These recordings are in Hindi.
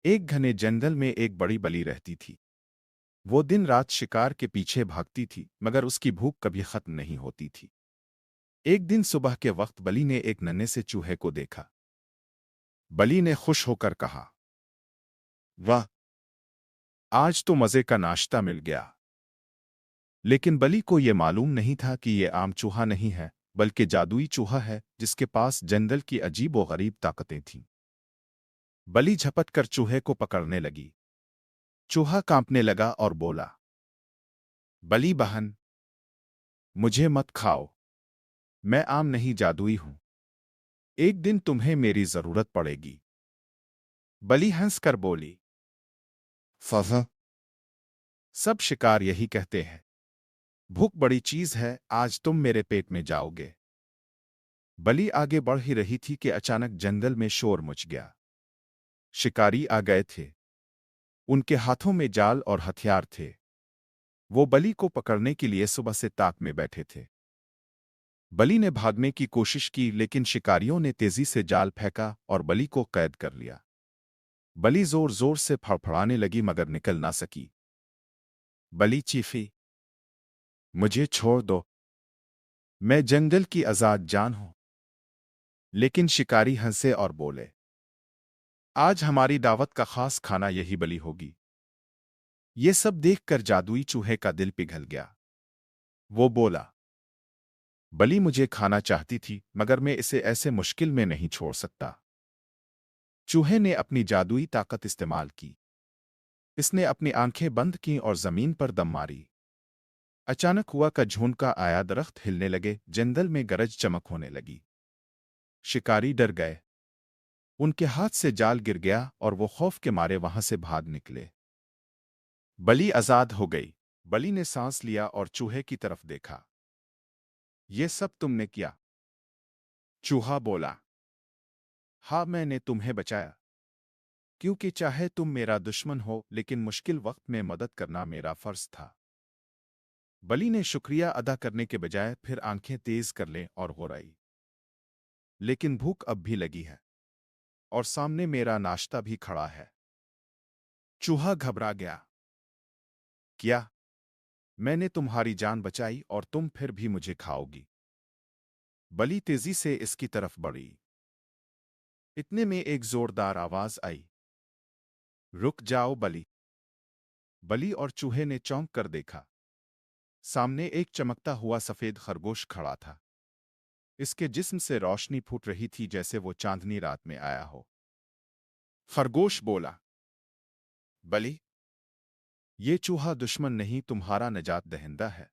एक घने जंगल में एक बड़ी बली रहती थी। वो दिन रात शिकार के पीछे भागती थी, मगर उसकी भूख कभी खत्म नहीं होती थी। एक दिन सुबह के वक्त बली ने एक नन्हे से चूहे को देखा। बली ने खुश होकर कहा, वाह, आज तो मजे का नाश्ता मिल गया। लेकिन बली को यह मालूम नहीं था कि यह आम चूहा नहीं है, बल्कि जादुई चूहा है जिसके पास जंगल की अजीब व गरीब ताकतें थीं। बली झपट कर चूहे को पकड़ने लगी। चूहा कांपने लगा और बोला, बली बहन, मुझे मत खाओ। मैं आम नहीं, जादुई हूं। एक दिन तुम्हें मेरी जरूरत पड़ेगी। बली हंसकर बोली, फह, सब शिकार यही कहते हैं। भूख बड़ी चीज है, आज तुम मेरे पेट में जाओगे। बली आगे बढ़ ही रही थी कि अचानक जंगल में शोर मच गया। शिकारी आ गए थे। उनके हाथों में जाल और हथियार थे। वो बली को पकड़ने के लिए सुबह से ताक में बैठे थे। बली ने भागने की कोशिश की, लेकिन शिकारियों ने तेजी से जाल फेंका और बली को कैद कर लिया। बली जोर जोर से फड़फड़ाने लगी, मगर निकल ना सकी। बली चीखी, मुझे छोड़ दो, मैं जंगल की आजाद जान हूं। लेकिन शिकारी हंसे और बोले, आज हमारी दावत का खास खाना यही बली होगी। ये सब देखकर जादुई चूहे का दिल पिघल गया। वो बोला, बली मुझे खाना चाहती थी, मगर मैं इसे ऐसे मुश्किल में नहीं छोड़ सकता। चूहे ने अपनी जादुई ताकत इस्तेमाल की। इसने अपनी आंखें बंद की और जमीन पर दम मारी। अचानक हुआ का झोंका आया, दरख्त हिलने लगे, जंगल में गरज चमक होने लगी। शिकारी डर गए। उनके हाथ से जाल गिर गया और वो खौफ के मारे वहां से भाग निकले। बली आजाद हो गई। बली ने सांस लिया और चूहे की तरफ देखा। ये सब तुमने किया? चूहा बोला, हाँ, मैंने तुम्हें बचाया। क्योंकि चाहे तुम मेरा दुश्मन हो, लेकिन मुश्किल वक्त में मदद करना मेरा फर्ज था। बली ने शुक्रिया अदा करने के बजाय फिर आंखें तेज कर लें और गुर्राई, लेकिन भूख अब भी लगी है और सामने मेरा नाश्ता भी खड़ा है। चूहा घबरा गया। क्या? मैंने तुम्हारी जान बचाई और तुम फिर भी मुझे खाओगी? बली तेजी से इसकी तरफ बढ़ी। इतने में एक जोरदार आवाज आई, रुक जाओ बली। बली और चूहे ने चौंक कर देखा। सामने एक चमकता हुआ सफेद खरगोश खड़ा था। इसके जिस्म से रोशनी फूट रही थी, जैसे वो चांदनी रात में आया हो। खरगोश बोला, बली, ये चूहा दुश्मन नहीं, तुम्हारा निजात दहिंदा है।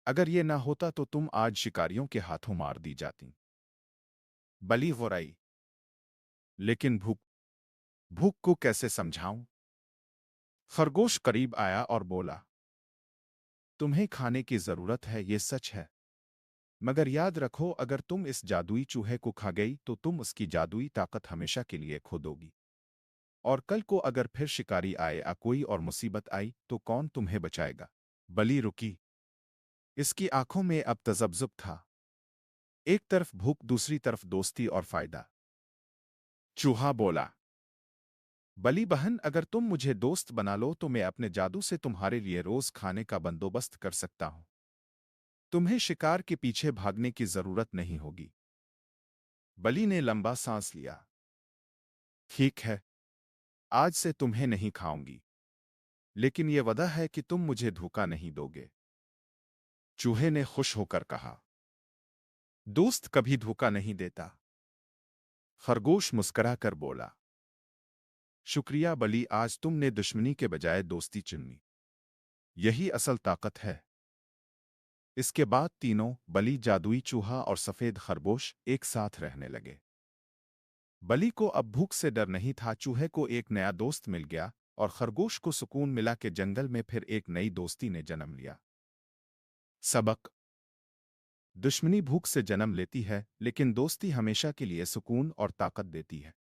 अगर ये ना होता तो तुम आज शिकारियों के हाथों मार दी जाती। बली गुर्राई, लेकिन भूख भूख को कैसे समझाऊं? खरगोश करीब आया और बोला, तुम्हें खाने की जरूरत है, ये सच है। मगर याद रखो, अगर तुम इस जादुई चूहे को खा गई तो तुम उसकी जादुई ताकत हमेशा के लिए खो दोगी। और कल को अगर फिर शिकारी आए या कोई और मुसीबत आई तो कौन तुम्हें बचाएगा? बली रुकी। इसकी आंखों में अब तजब्जुब था। एक तरफ भूख, दूसरी तरफ दोस्ती और फायदा। चूहा बोला, बली बहन, अगर तुम मुझे दोस्त बना लो तो मैं अपने जादू से तुम्हारे लिए रोज खाने का बंदोबस्त कर सकता हूं। तुम्हें शिकार के पीछे भागने की जरूरत नहीं होगी। बली ने लंबा सांस लिया। ठीक है, आज से तुम्हें नहीं खाऊंगी, लेकिन यह वादा है कि तुम मुझे धोखा नहीं दोगे। चूहे ने खुश होकर कहा, दोस्त कभी धोखा नहीं देता। खरगोश मुस्कुराकर बोला, शुक्रिया बली, आज तुमने दुश्मनी के बजाय दोस्ती चुनी। यही असल ताकत है। इसके बाद तीनों, बली, जादुई चूहा और सफेद खरगोश, एक साथ रहने लगे। बली को अब भूख से डर नहीं था। चूहे को एक नया दोस्त मिल गया और खरगोश को सुकून मिला कि जंगल में फिर एक नई दोस्ती ने जन्म लिया। सबक: दुश्मनी भूख से जन्म लेती है, लेकिन दोस्ती हमेशा के लिए सुकून और ताकत देती है।